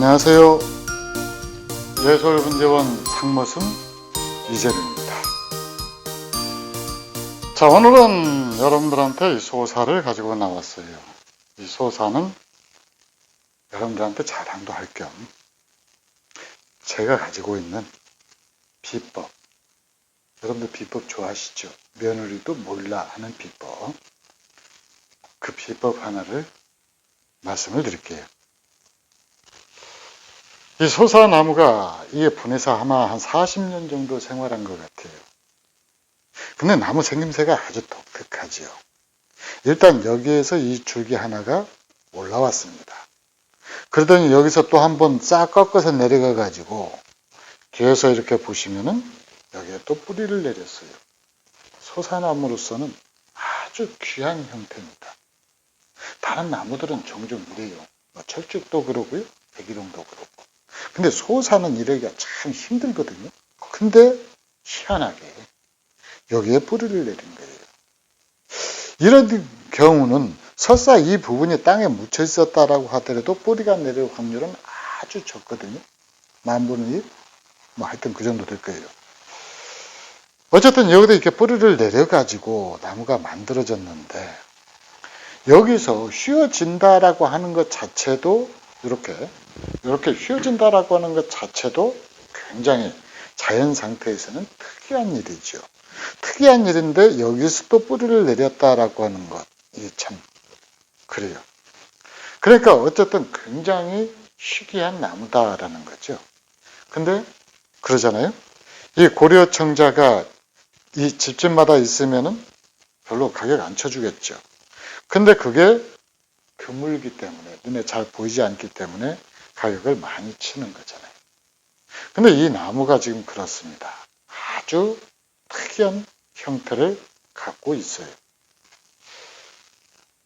안녕하세요. 예술문제원 상무승 이재룡입니다. 자, 오늘은 여러분들한테 이 소사를 가지고 나왔어요. 이 소사는 여러분들한테 자랑도 할 겸 제가 가지고 있는 비법, 여러분들 비법 좋아하시죠? 며느리도 몰라 하는 비법, 그 비법 하나를 말씀을 드릴게요. 이 소사나무가 이게 분해서 아마 한 40년 정도 생활한 것 같아요. 근데 나무 생김새가 아주 독특하지요. 일단 여기에서 이 줄기 하나가 올라왔습니다. 그러더니 여기서 또 한번 싹 꺾어서 내려가 가지고 뒤에서 이렇게 보시면은 여기에 또 뿌리를 내렸어요. 소사나무로서는 아주 귀한 형태입니다. 다른 나무들은 종종 이래요. 철쭉도 그러고요, 백일홍도 그렇고. 근데 소사는 이러기가 참 힘들거든요. 근데 희한하게 여기에 뿌리를 내린 거예요. 이런 경우는 설사 이 부분이 땅에 묻혀 있었다라고 하더라도 뿌리가 내릴 확률은 아주 적거든요. 10,000분의 1? 뭐 하여튼 그 정도 될 거예요. 어쨌든 여기다 이렇게 뿌리를 내려가지고 나무가 만들어졌는데 여기서 휘어진다라고 하는 것 자체도 이렇게 휘어진다라고 하는 것 자체도 굉장히 자연 상태에서는 특이한 일이죠. 특이한 일인데 여기서 또 뿌리를 내렸다라고 하는 것, 이게 참 그래요. 그러니까 어쨌든 굉장히 희귀한 나무다라는 거죠. 근데 그러잖아요. 이 고려청자가 이 집집마다 있으면은 별로 가격 안 쳐주겠죠. 근데 그게 드물기 때문에, 눈에 잘 보이지 않기 때문에 가격을 많이 치는 거잖아요. 근데 이 나무가 지금 그렇습니다. 아주 특이한 형태를 갖고 있어요.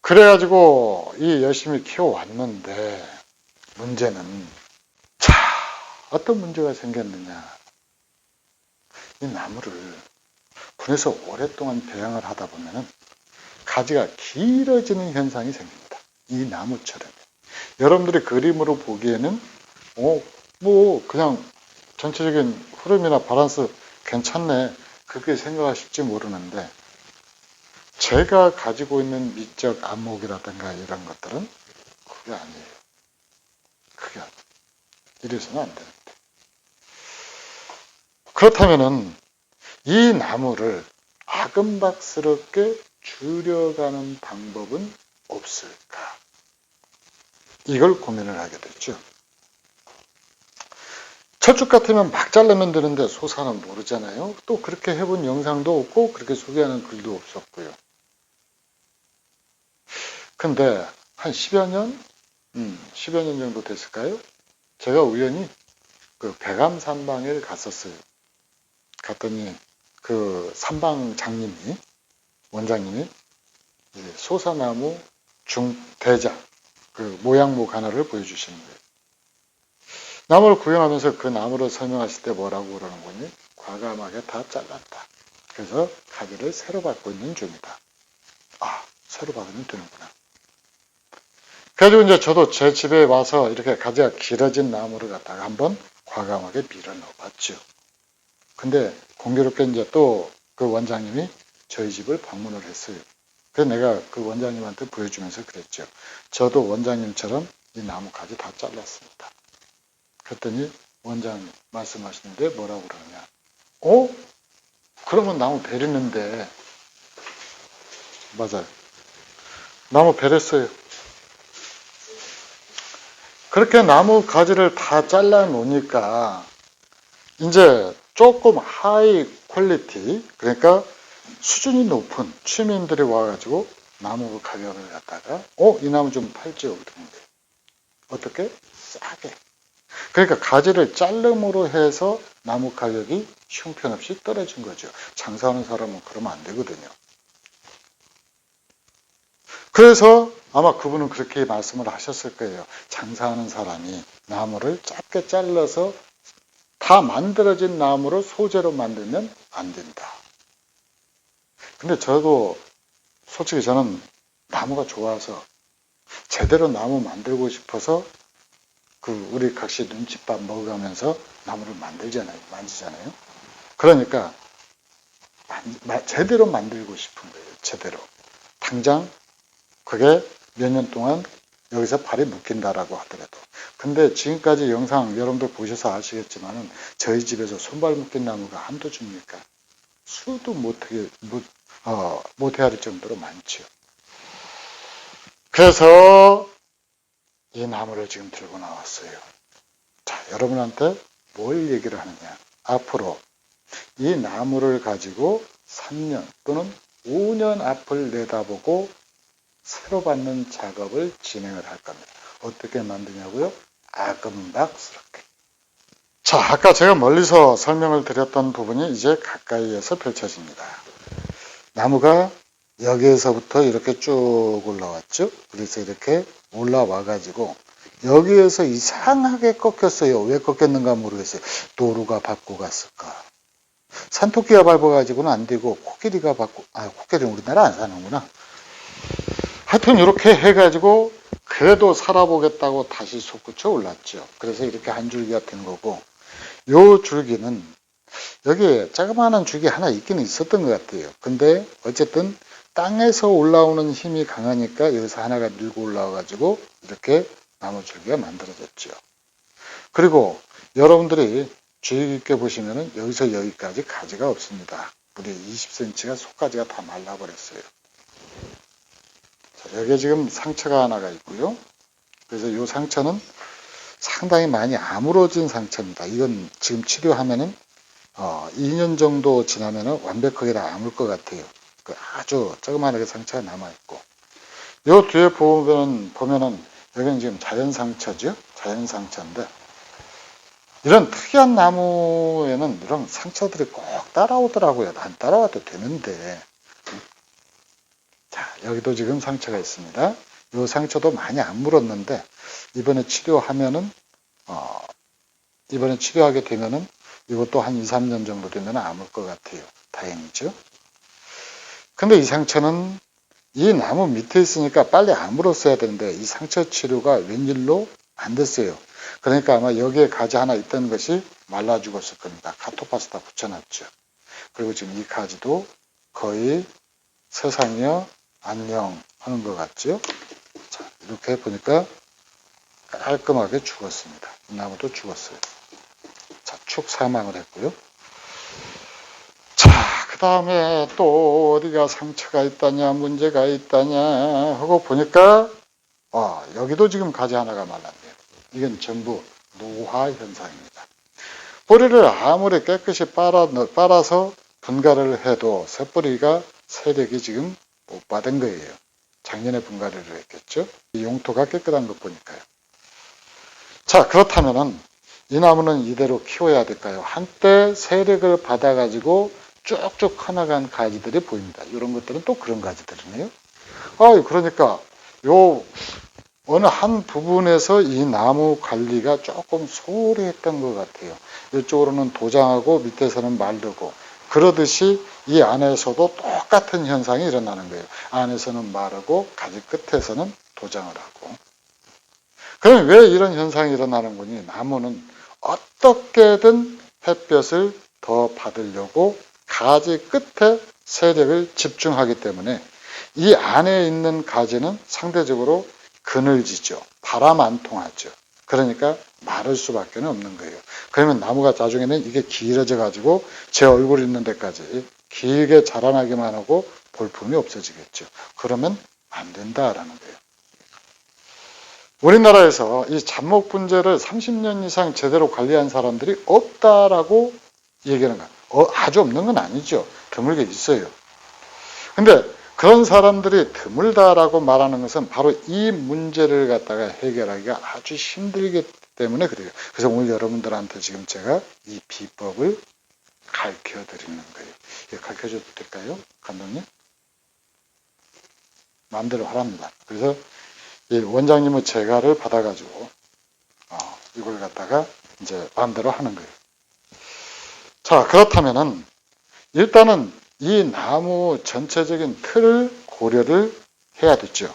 그래가지고 이 열심히 키워왔는데 문제는 어떤 문제가 생겼느냐. 이 나무를 분해서 오랫동안 배양을 하다 보면은 가지가 길어지는 현상이 생깁니다. 이 나무처럼. 여러분들이 그림으로 보기에는 뭐 그냥 전체적인 흐름이나 바란스 괜찮네, 그렇게 생각하실지 모르는데 제가 가지고 있는 미적 안목이라든가 이런 것들은 그게 아니에요. 그게 아니에요. 이래서는 안 되는데. 그렇다면은 이 나무를 아금박스럽게 줄여가는 방법은 없을까? 이걸 고민을 하게 됐죠. 철쭉 같으면 막 자르면 되는데 소사는 모르잖아요. 또 그렇게 해본 영상도 없고 그렇게 소개하는 글도 없었고요. 근데 한 10여 년? 10여 년 정도 됐을까요? 제가 우연히 그 백암 산방에 갔었어요. 갔더니 그 산방 장님이, 원장님이 소사나무 중대자 그 모양목 하나를 보여주시는 거예요. 나무를 구경하면서 그 나무를 설명하실 때 뭐라고 그러는 거니? 과감하게 다 잘랐다. 그래서 가지를 새로 받고 있는 중이다. 아, 새로 받으면 되는구나. 그래가지고 이제 저도 제 집에 와서 이렇게 가지가 길어진 나무를 갖다가 한번 과감하게 밀어 넣어봤죠. 근데 공교롭게 이제 또 그 원장님이 저희 집을 방문을 했어요. 그래서 내가 그 원장님한테 보여주면서 그랬죠. 저도 원장님처럼 이 나무 가지 다 잘랐습니다. 그랬더니 원장님 말씀하시는데 뭐라고 그러냐. 그러면 나무 베리는데. 맞아요. 나무 베렸어요. 그렇게 나무 가지를 다 잘라 놓으니까 이제 조금 하이 퀄리티, 그러니까 수준이 높은 취미인들이 와가지고 나무 가격을 갖다가 이 나무 좀 팔지요. 그러는 거예요. 어떻게? 싸게. 그러니까 가지를 자름으로 해서 나무 가격이 형편없이 떨어진 거죠. 장사하는 사람은 그러면 안 되거든요. 그래서 아마 그분은 그렇게 말씀을 하셨을 거예요. 장사하는 사람이 나무를 짧게 잘라서 다 만들어진 나무를 소재로 만들면 안 된다. 근데 저도 솔직히 저는 나무가 좋아서 제대로 나무 만들고 싶어서 우리 각시 눈칫밥 먹어가면서 나무를 만지잖아요. 그러니까 제대로 만들고 싶은 거예요. 제대로. 당장 그게 몇 년 동안 여기서 발이 묶인다라고 하더라도. 근데 지금까지 영상 여러분들 보셔서 아시겠지만은 저희 집에서 손발 묶인 나무가 한두 줍니까? 수도 못 헤아릴 정도로 많죠. 그래서 이 나무를 지금 들고 나왔어요. 자, 여러분한테 뭘 얘기를 하느냐. 앞으로 이 나무를 가지고 3년 또는 5년 앞을 내다보고 새로 받는 작업을 진행을 할 겁니다. 어떻게 만드냐고요? 아금박스럽게. 자, 아까 제가 멀리서 설명을 드렸던 부분이 이제 가까이에서 펼쳐집니다. 나무가 여기에서부터 이렇게 쭉 올라왔죠. 그래서 이렇게 올라와 가지고 여기에서 이상하게 꺾였어요. 왜 꺾였는가 모르겠어요. 노루가 밟고 갔을까. 산토끼가 밟아가지고는 안 되고 코끼리가 밟고, 코끼리는 우리나라 안 사는구나. 하여튼 이렇게 해가지고 그래도 살아보겠다고 다시 솟구쳐 올랐죠. 그래서 이렇게 한 줄기가 된 거고, 요 줄기는 여기에 자그마한 줄기 하나 있기는 있었던 것 같아요. 근데 어쨌든 땅에서 올라오는 힘이 강하니까 여기서 하나가 밀고 올라와가지고 이렇게 나무 줄기가 만들어졌죠. 그리고 여러분들이 주의 깊게 보시면은 여기서 여기까지 가지가 없습니다. 무려 20cm가 속가지가 다 말라버렸어요. 자, 여기에 지금 상처가 하나가 있고요. 그래서 이 상처는 상당히 많이 아물어진 상처입니다. 이건 지금 치료하면은 2년 정도 지나면은 완벽하게 다 아물 것 같아요. 아주 조그마하게 상처가 남아있고, 요 뒤에 보면은 여기는 지금 자연 상처죠. 자연 상처인데, 이런 특이한 나무에는 이런 상처들이 꼭 따라오더라고요. 안 따라와도 되는데. 자, 여기도 지금 상처가 있습니다. 이 상처도 많이 안 물었는데, 이번에 치료하게 되면은 이것도 한 2, 3년 정도 되면 아물 것 같아요. 다행이죠. 근데 이 상처는 이 나무 밑에 있으니까 빨리 아물었어야 되는데 이 상처 치료가 웬일로 안 됐어요. 그러니까 아마 여기에 가지 하나 있던 것이 말라 죽었을 겁니다. 카토파스다 붙여놨죠. 그리고 지금 이 가지도 거의 세상이여 안녕 하는 것 같죠. 자, 이렇게 보니까 깔끔하게 죽었습니다. 이 나무도 죽었어요. 자, 축 사망을 했고요. 자, 그 다음에 또 어디가 상처가 있다냐, 문제가 있다냐 하고 보니까, 여기도 지금 가지 하나가 말랐네요. 이건 전부 노화 현상입니다. 뿌리를 아무리 깨끗이 빨아서 분갈이를 해도 새뿌리가 세력이 지금 못 받은 거예요. 작년에 분갈이를 했겠죠. 이 용토가 깨끗한 것 보니까요. 자, 그렇다면은 이 나무는 이대로 키워야 될까요? 한때 세력을 받아가지고 쭉쭉 커나간 가지들이 보입니다. 이런 것들은 또 그런 가지들이네요. 그러니까 어느 한 부분에서 이 나무 관리가 조금 소홀히 했던 것 같아요. 이쪽으로는 도장하고 밑에서는 마르고, 그러듯이 이 안에서도 똑같은 현상이 일어나는 거예요. 안에서는 마르고 가지 끝에서는 도장을 하고. 그럼 왜 이런 현상이 일어나는 거니? 나무는 어떻게든 햇볕을 더 받으려고 가지 끝에 세력을 집중하기 때문에 이 안에 있는 가지는 상대적으로 그늘지죠. 바람 안 통하죠. 그러니까 마를 수밖에 없는 거예요. 그러면 나무가 나중에는 이게 길어져 가지고 제 얼굴 있는 데까지 길게 자라나기만 하고 볼품이 없어지겠죠. 그러면 안 된다라는 거예요. 우리나라에서 이 잡목 분재를 30년 이상 제대로 관리한 사람들이 없다라고 얘기하는 거예요. 아주 없는 건 아니죠. 드물게 있어요. 근데 그런 사람들이 드물다라고 말하는 것은 바로 이 문제를 갖다가 해결하기가 아주 힘들기 때문에 그래요. 그래서 오늘 여러분들한테 지금 제가 이 비법을 가르쳐 드리는 거예요. 가르쳐 줘도 될까요? 감독님? 마음대로 하랍니다. 그래서 이 원장님의 제가를 받아가지고 이걸 갖다가 이제 마음대로 하는 거예요. 자, 그렇다면은 일단은 이 나무 전체적인 틀을 고려를 해야 됐죠.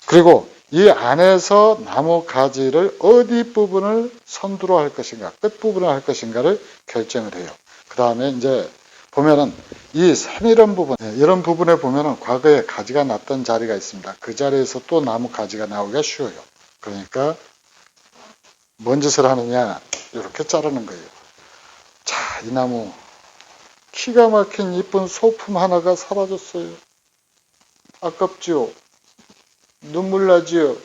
그리고 이 안에서 나무 가지를 어디 부분을 선두로 할 것인가, 끝 부분을 할 것인가를 결정을 해요. 그 다음에 이제 보면은 이 세밀한 부분, 이런 부분에 보면은 과거에 가지가 났던 자리가 있습니다. 그 자리에서 또 나무 가지가 나오기가 쉬워요. 그러니까 뭔 짓을 하느냐, 이렇게 자르는 거예요. 자, 이 나무 기가 막힌 이쁜 소품 하나가 사라졌어요. 아깝지요? 눈물 나지요?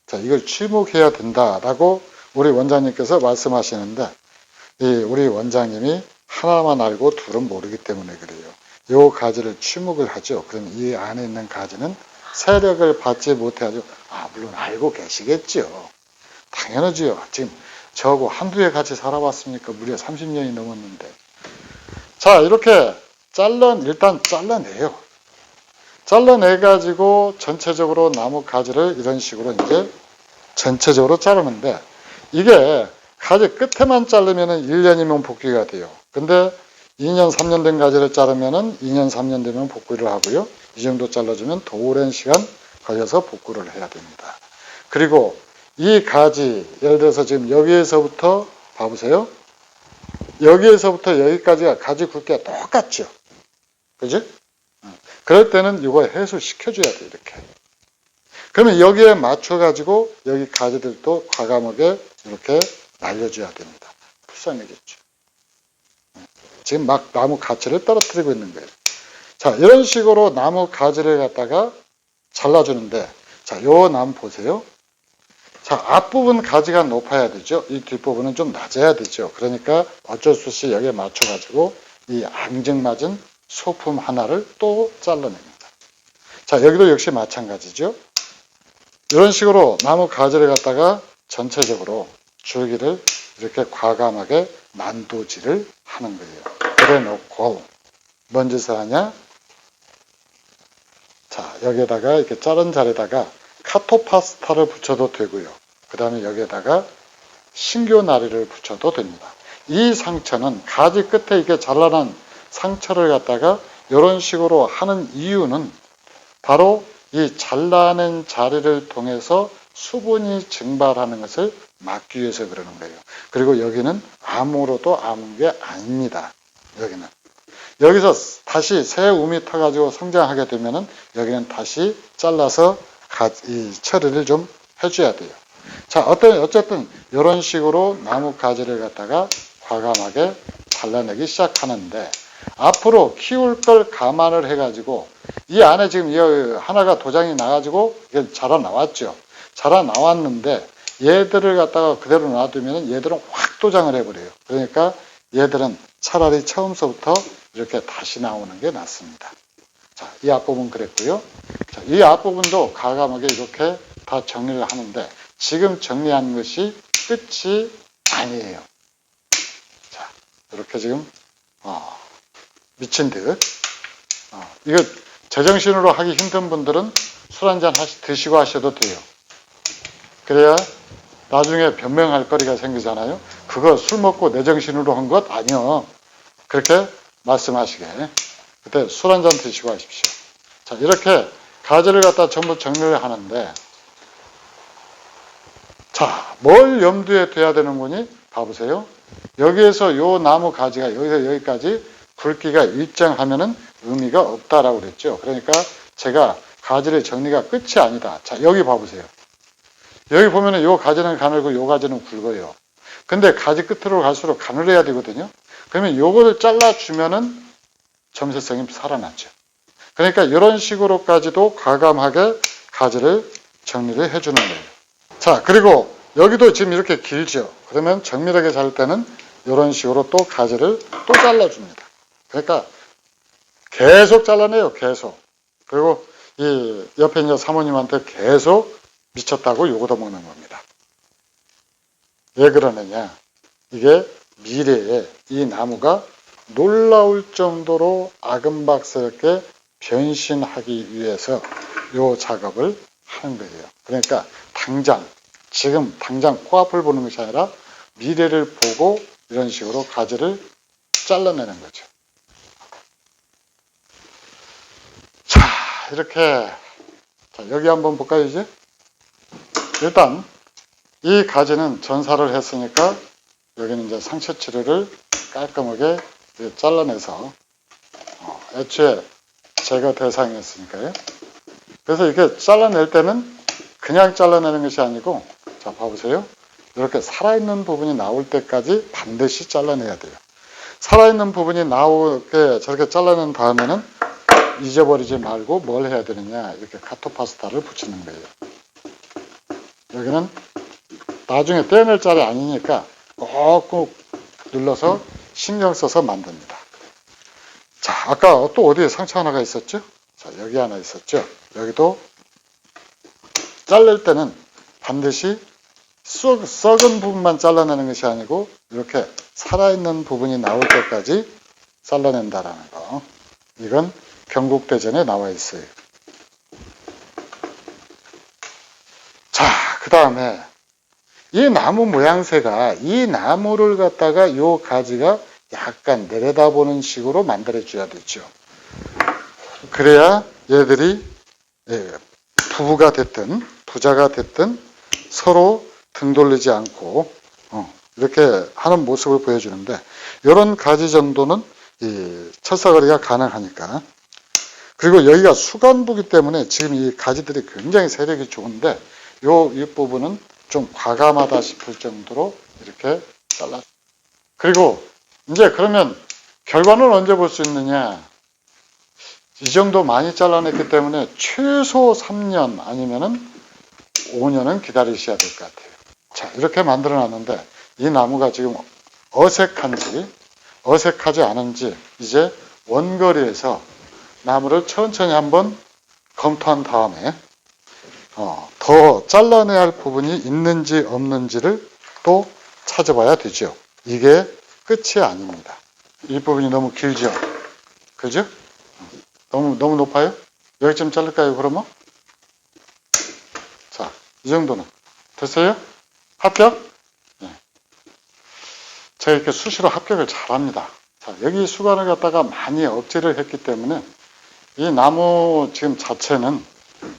자, 이걸 취목해야 된다라고 우리 원장님께서 말씀하시는데, 우리 원장님이 하나만 알고 둘은 모르기 때문에 그래요. 이 가지를 취목을 하죠. 그럼 이 안에 있는 가지는 세력을 받지 못해가지고, 물론 알고 계시겠죠. 당연하지요. 지금 저하고 한두 해 같이 살아봤습니까? 무려 30년이 넘었는데. 자, 이렇게 일단 잘라내요. 잘라내가지고 전체적으로 나무 가지를 이런 식으로 이제 전체적으로 자르는데, 이게 가지 끝에만 자르면은 1년이면 복귀가 돼요. 근데 2년, 3년 된 가지를 자르면은 2년, 3년 되면 복구를 하고요. 이 정도 잘라주면 더 오랜 시간 걸려서 복구를 해야 됩니다. 그리고 이 가지, 예를 들어서 지금 여기에서부터 봐보세요. 여기에서부터 여기까지가 가지 굵기가 똑같죠. 그죠? 그럴 때는 이거 해소시켜줘야 돼, 이렇게. 그러면 여기에 맞춰가지고 여기 가지들도 과감하게 이렇게 날려줘야 됩니다. 불쌍하겠죠. 지금 막 나무 가지를 떨어뜨리고 있는 거예요. 자, 이런 식으로 나무 가지를 갖다가 잘라주는데, 자, 요 나무 보세요. 자, 앞부분 가지가 높아야 되죠. 이 뒷부분은 좀 낮아야 되죠. 그러니까 어쩔 수 없이 여기에 맞춰가지고 이 앙증맞은 소품 하나를 또 잘라냅니다. 자, 여기도 역시 마찬가지죠. 이런 식으로 나무 가지를 갖다가 전체적으로 줄기를 이렇게 과감하게 만도질을 하는 거예요. 그래 놓고 뭔 짓을 하냐? 자, 여기에다가 이렇게 자른 자리에다가 카토파스타를 붙여도 되고요. 그 다음에 여기에다가 신교나리를 붙여도 됩니다. 이 상처는 가지 끝에 이렇게 잘라난 상처를 갖다가 이런 식으로 하는 이유는 바로 이 잘라낸 자리를 통해서 수분이 증발하는 것을 막기 위해서 그러는 거예요. 그리고 여기는 암으로도 아문 게 아닙니다. 여기는. 여기서 다시 새 움이 타가지고 성장하게 되면은 여기는 다시 잘라서 이 처리를 좀 해줘야 돼요. 자, 어쨌든 이런 식으로 나무 가지를 갖다가 과감하게 잘라내기 시작하는데, 앞으로 키울 걸 감안을 해가지고 이 안에 지금 하나가 도장이 나가지고 이게 자라 나왔죠. 자라 나왔는데 얘들을 갖다가 그대로 놔두면 얘들은 확 도장을 해버려요. 그러니까 얘들은 차라리 처음서부터 이렇게 다시 나오는 게 낫습니다. 자, 이 앞부분 그랬고요. 자, 이 앞부분도 과감하게 이렇게 다 정리를 하는데, 지금 정리한 것이 끝이 아니에요. 자, 이렇게 지금 미친 듯. 이거 제정신으로 하기 힘든 분들은 술 한잔 드시고 하셔도 돼요. 그래야 나중에 변명할 거리가 생기잖아요. 그거 술 먹고 내 정신으로 한 것 아니요. 그렇게 말씀하시게. 그때 술 한잔 드시고 하십시오. 자, 이렇게 가지를 갖다 전부 정리를 하는데, 자, 뭘 염두에 둬야 되는 거니? 봐보세요. 여기에서 요 나무 가지가 여기서 여기까지 굵기가 일정하면은 의미가 없다라고 그랬죠. 그러니까 제가 가지의 정리가 끝이 아니다. 자, 여기 봐보세요. 여기 보면은 요 가지는 가늘고 요 가지는 굵어요. 근데 가지 끝으로 갈수록 가늘어야 되거든요. 그러면 요거를 잘라주면은 점세성이 살아나죠. 그러니까 이런 식으로까지도 과감하게 가지를 정리를 해주는 거예요. 자, 그리고 여기도 지금 이렇게 길죠. 그러면 정밀하게 자를 때는 이런 식으로 또 가지를 또 잘라줍니다. 그러니까 계속 잘라내요. 계속. 그리고 이 옆에 있는 사모님한테 계속 미쳤다고 요거도 먹는 겁니다. 왜 그러느냐? 이게 미래에 이 나무가 놀라울 정도로 아금박스럽게 변신하기 위해서 요 작업을 하는 거예요. 그러니까 지금 당장 코앞을 보는 것이 아니라 미래를 보고 이런 식으로 가지를 잘라내는 거죠. 자, 이렇게. 자, 여기 한번 볼까요, 이제? 일단 이 가지는 전사를 했으니까 여기는 이제 상처 치료를 깔끔하게 잘라내서 애초에 제거 대상이었으니까요. 그래서 이렇게 잘라낼 때는 그냥 잘라내는 것이 아니고, 자 봐보세요. 이렇게 살아있는 부분이 나올 때까지 반드시 잘라내야 돼요. 살아있는 부분이 나오게 저렇게 잘라낸 다음에는 잊어버리지 말고 뭘 해야 되느냐, 이렇게 카토파스타를 붙이는 거예요. 여기는 나중에 떼낼 자리 아니니까 꾹꾹 눌러서 신경 써서 만듭니다. 자, 아까 또 어디에 상처 하나가 있었죠? 자, 여기 하나 있었죠? 여기도 자를 때는 반드시 썩은 부분만 잘라내는 것이 아니고 이렇게 살아있는 부분이 나올 때까지 잘라낸다라는 거. 이건 경국대전에 나와 있어요. 자, 그 다음에 이 나무 모양새가, 이 나무를 갖다가 이 가지가 약간 내려다보는 식으로 만들어줘야 되죠. 그래야 얘들이 부부가 됐든 부자가 됐든 서로 등 돌리지 않고 이렇게 하는 모습을 보여주는데, 이런 가지 정도는 이 철사거리가 가능하니까. 그리고 여기가 수간부기 때문에 지금 이 가지들이 굉장히 세력이 좋은데 요 윗부분은 좀 과감하다 싶을 정도로 이렇게 잘라. 그리고 이제 그러면 결과는 언제 볼 수 있느냐? 이 정도 많이 잘라냈기 때문에 최소 3년 아니면은 5년은 기다리셔야 될 것 같아요. 자, 이렇게 만들어 놨는데 이 나무가 지금 어색한지 어색하지 않은지 이제 원거리에서 나무를 천천히 한번 검토한 다음에 더 잘라내야 할 부분이 있는지 없는지를 또 찾아봐야 되죠. 이게 끝이 아닙니다. 이 부분이 너무 길죠? 그죠? 너무 높아요? 여기쯤 자를까요, 그러면? 자, 이 정도는. 됐어요? 합격? 네. 제가 이렇게 수시로 합격을 잘합니다. 자, 여기 수간을 갖다가 많이 억제를 했기 때문에 이 나무 지금 자체는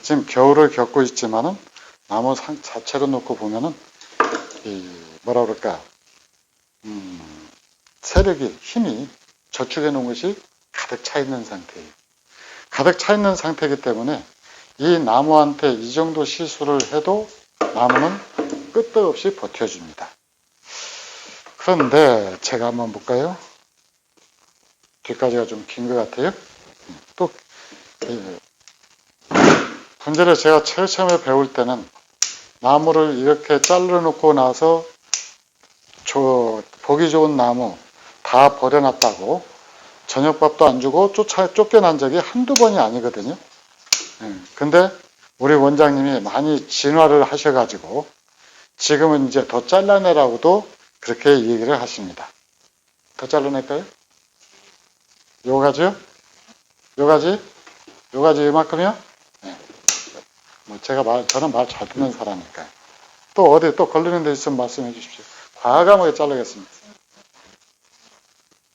지금 겨울을 겪고 있지만은 나무 자체로 놓고 보면은 뭐라 그럴까, 세력이, 힘이 저축해 놓은 것이 가득 차 있는 상태예요. 가득 차 있는 상태이기 때문에 이 나무한테 이 정도 시술을 해도 나무는 끄떡없이 버텨줍니다. 그런데 제가 한번 볼까요? 뒤까지가 좀 긴 것 같아요. 또 분재를 제가 제일 처음에 배울 때는 나무를 이렇게 잘라 놓고 나서 보기 좋은 나무 다 버려놨다고 저녁밥도 안 주고 쫓겨난 적이 한두 번이 아니거든요. 근데 우리 원장님이 많이 진화를 하셔가지고 지금은 이제 더 잘라내라고도 그렇게 얘기를 하십니다. 더 잘라낼까요? 요 가지요? 요 가지? 요 가지 이만큼이요? 네. 뭐 저는 말 잘 듣는 사람이니까요. 또 어디 또 걸리는 데 있으면 말씀해 주십시오. 과감하게 자르겠습니다.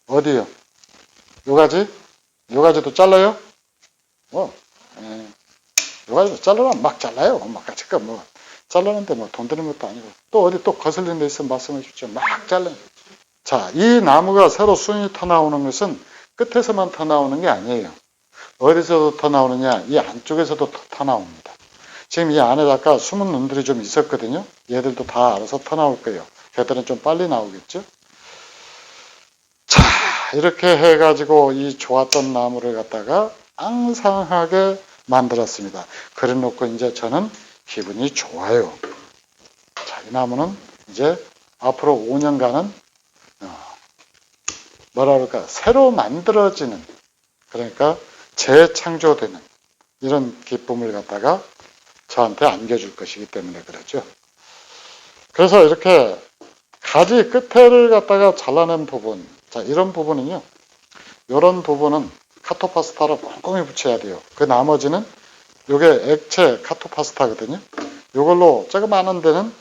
어디요? 요 가지? 요 가지도 잘라요? 요 가지도 잘라면 막 잘라요. 막 지금 뭐 잘라는데 뭐 돈 드는 것도 아니고. 또 어디 또 거슬리는 데 있으면 말씀해 주십시오. 막 잘라. 자, 이 나무가 새로 순이 터 나오는 것은 끝에서만 터 나오는 게 아니에요. 어디서도 터 나오느냐? 이 안쪽에서도 터 나옵니다. 지금 이 안에 아까 숨은 놈들이 좀 있었거든요. 얘들도 다 알아서 터 나올 거예요. 걔들은 좀 빨리 나오겠죠. 자, 이렇게 해가지고 이 좋았던 나무를 갖다가 앙상하게 만들었습니다. 그래놓고 이제 저는 기분이 좋아요. 자, 이 나무는 이제 앞으로 5년간은 뭐라 그럴까, 새로 만들어지는, 그러니까 재창조되는 이런 기쁨을 갖다가 저한테 안겨줄 것이기 때문에 그러죠. 그래서 이렇게 가지 끝에를 갖다가 잘라낸 부분, 자, 이런 부분은요, 이런 부분은 카토파스타를 꼼꼼히 붙여야 돼요. 그 나머지는 이게 액체 카토파스타거든요. 이걸로 조그마한 데는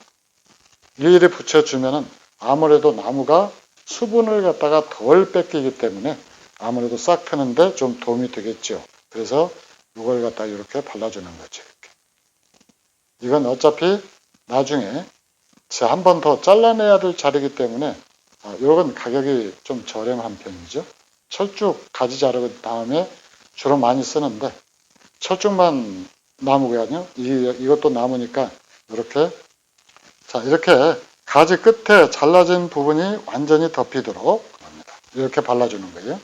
일일이 붙여주면은 아무래도 나무가 수분을 갖다가 덜 뺏기기 때문에 아무래도 싹 트는데 좀 도움이 되겠죠. 그래서 이걸 갖다 이렇게 발라주는 거죠. 이렇게. 이건 어차피 나중에 한 번 더 잘라내야 될 자리이기 때문에 이건 가격이 좀 저렴한 편이죠. 철쭉 가지 자르고 다음에 주로 많이 쓰는데 철쭉만 나무거든요. 이것도 나무니까 이렇게 이렇게 가지 끝에 잘라진 부분이 완전히 덮이도록 합니다. 이렇게 발라주는 거예요.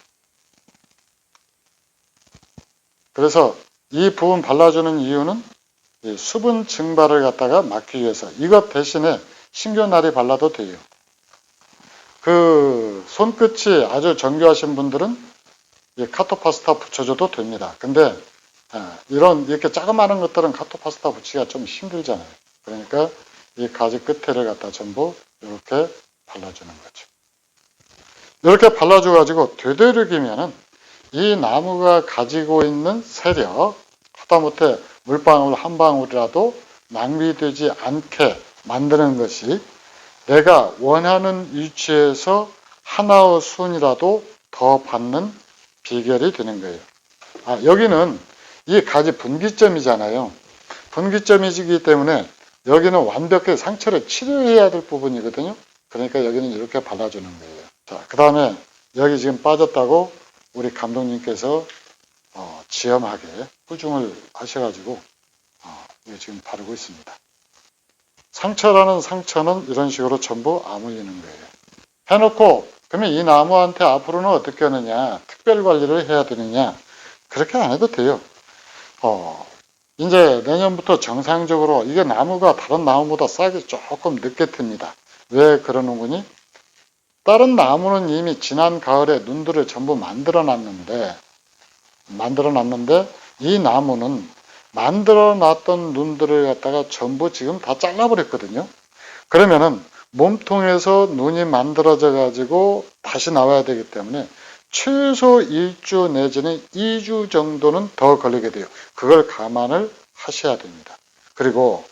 그래서 이 부분 발라주는 이유는 이 수분 증발을 갖다가 막기 위해서. 이것 대신에 신경나리 발라도 돼요. 그 손끝이 아주 정교하신 분들은 이 카토파스타 붙여줘도 됩니다. 근데 이렇게 자그마한 것들은 카토파스타 붙이기가 좀 힘들잖아요. 그러니까 이 가지 끝에를 갖다 전부 이렇게 발라주는 거죠. 이렇게 발라줘 가지고 되도록이면은 이 나무가 가지고 있는 세력, 하다못해 물방울 한 방울이라도 낭비되지 않게 만드는 것이 내가 원하는 위치에서 하나의 순이라도 더 받는 비결이 되는 거예요. 여기는 이 가지 분기점이잖아요. 분기점이기 때문에 여기는 완벽하게 상처를 치료해야 될 부분이거든요. 그러니까 여기는 이렇게 발라주는 거예요. 자, 그 다음에 여기 지금 빠졌다고 우리 감독님께서 지엄하게 후중을 하셔가지고 지금 바르고 있습니다. 상처라는 상처는 이런 식으로 전부 아물리는 거예요. 해놓고 그러면 이 나무한테 앞으로는 어떻게 하느냐, 특별 관리를 해야 되느냐, 그렇게 안 해도 돼요. 이제 내년부터 정상적으로 이게 나무가 다른 나무보다 싹이 조금 늦게 틉니다. 왜 그러는구니? 다른 나무는 이미 지난 가을에 눈들을 전부 만들어 놨는데 이 나무는 만들어 놨던 눈들을 갖다가 전부 지금 다 잘라버렸거든요. 그러면은 몸통에서 눈이 만들어져 가지고 다시 나와야 되기 때문에 최소 1주 내지는 2주 정도는 더 걸리게 돼요. 그걸 감안을 하셔야 됩니다. 그리고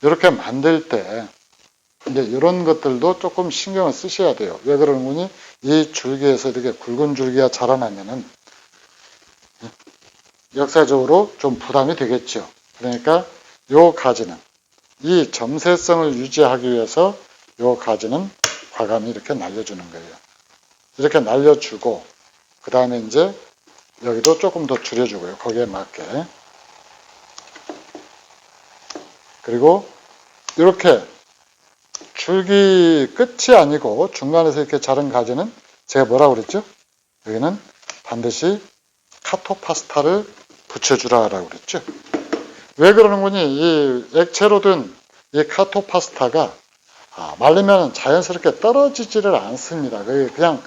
이렇게 만들 때 이제 이런 것들도 조금 신경을 쓰셔야 돼요. 왜 그러는 거니? 이 줄기에서 이렇게 굵은 줄기가 자라나면은 역사적으로 좀 부담이 되겠죠. 그러니까 요 가지는 이 점세성을 유지하기 위해서 요 가지는 과감히 이렇게 날려주는 거예요. 이렇게 날려주고 그 다음에 이제 여기도 조금 더 줄여주고요. 거기에 맞게. 그리고 이렇게 줄기 끝이 아니고 중간에서 이렇게 자른 가지는 제가 뭐라고 그랬죠? 여기는 반드시 카토파스타를 붙여주라고 그랬죠. 왜 그러는 거니? 이 액체로 된 이 카토파스타가 말리면 자연스럽게 떨어지지를 않습니다. 그냥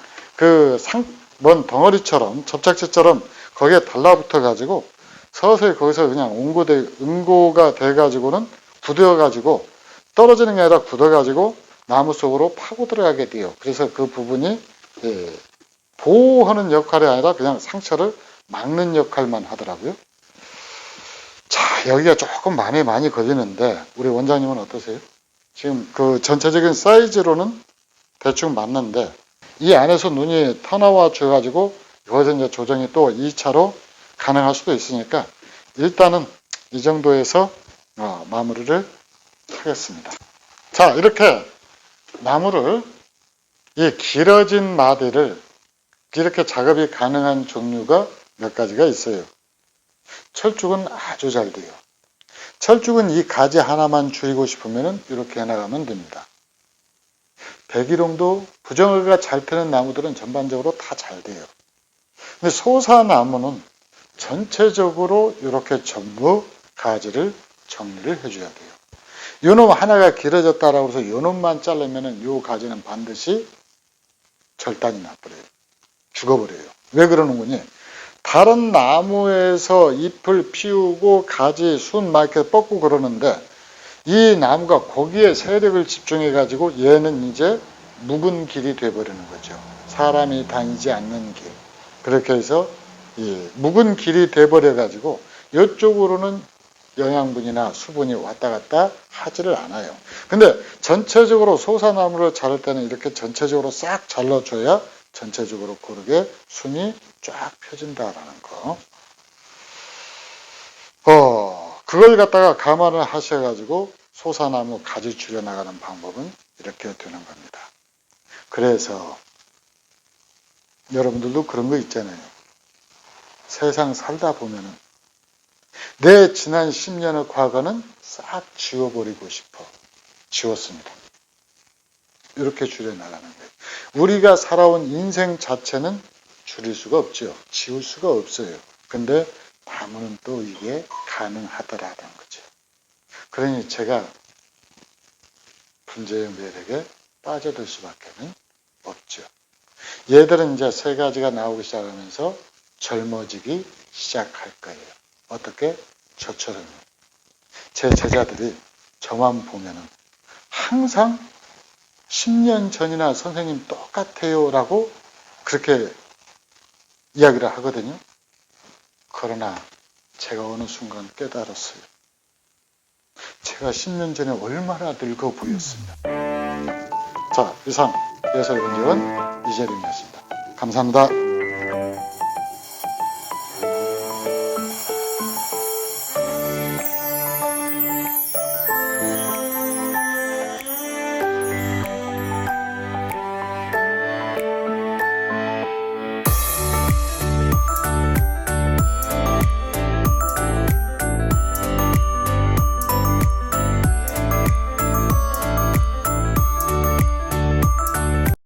먼 덩어리처럼 접착제처럼 거기에 달라붙어 가지고 서서히 거기서 그냥 응고가 돼 가지고는 굳어 가지고 떨어지는 게 아니라 굳어 가지고 나무 속으로 파고 들어가게 돼요. 그래서 그 부분이 보호하는 역할이 아니라 그냥 상처를 막는 역할만 하더라고요. 자, 여기가 조금 많이 걸리는데 우리 원장님은 어떠세요? 지금 그 전체적인 사이즈로는 대충 맞는데 이 안에서 눈이 터나와 줘가지고 여기서 이제 조정이 또 2차로 가능할 수도 있으니까 일단은 이 정도에서 마무리를 하겠습니다. 자, 이렇게 나무를 이 길어진 마디를 이렇게 작업이 가능한 종류가 몇 가지가 있어요. 철쭉은 아주 잘 돼요. 철쭉은 이 가지 하나만 줄이고 싶으면 이렇게 해나가면 됩니다. 백일홍도 부정어가 잘 트는 나무들은 전반적으로 다 잘 돼요. 근데 소사나무는 전체적으로 이렇게 전부 가지를 정리를 해줘야 돼요. 요놈 하나가 길어졌다라고 해서 요놈만 자르면은 요 가지는 반드시 절단이 나버려요. 죽어버려요. 왜 그러는 거니? 다른 나무에서 잎을 피우고 가지, 순 막 이렇게 뻗고 그러는데 이 나무가 거기에 세력을 집중해 가지고 얘는 이제 묵은 길이 돼버리는 거죠. 사람이 다니지 않는 길. 그렇게 해서 묵은 길이 돼버려 가지고 이쪽으로는 영양분이나 수분이 왔다 갔다 하지를 않아요. 근데 전체적으로 소사나무를 자를 때는 이렇게 전체적으로 싹 잘라줘야 전체적으로 고르게 순이 쫙 펴진다라는 거. 그걸 갖다가 감안을 하셔가지고 소사나무 가지 줄여나가는 방법은 이렇게 되는 겁니다. 그래서 여러분들도 그런 거 있잖아요. 세상 살다 보면은 내 지난 10년의 과거는 싹 지워버리고 싶어. 지웠습니다. 이렇게 줄여나가는 거예요. 우리가 살아온 인생 자체는 줄일 수가 없죠. 지울 수가 없어요. 근데 나무는 또 이게 가능하더라는 거죠. 그러니 제가 분재의 매력에 빠져들 수밖에 없죠. 얘들은 이제 세 가지가 나오기 시작하면서 젊어지기 시작할 거예요. 어떻게? 저처럼. 제 제자들이 저만 보면은 항상 10년 전이나 선생님 똑같아요 라고 그렇게 이야기를 하거든요. 그러나 제가 어느 순간 깨달았어요. 제가 10년 전에 얼마나 늙어 보였습니다. 자, 이상 예설분석은 이재림이었습니다. 감사합니다.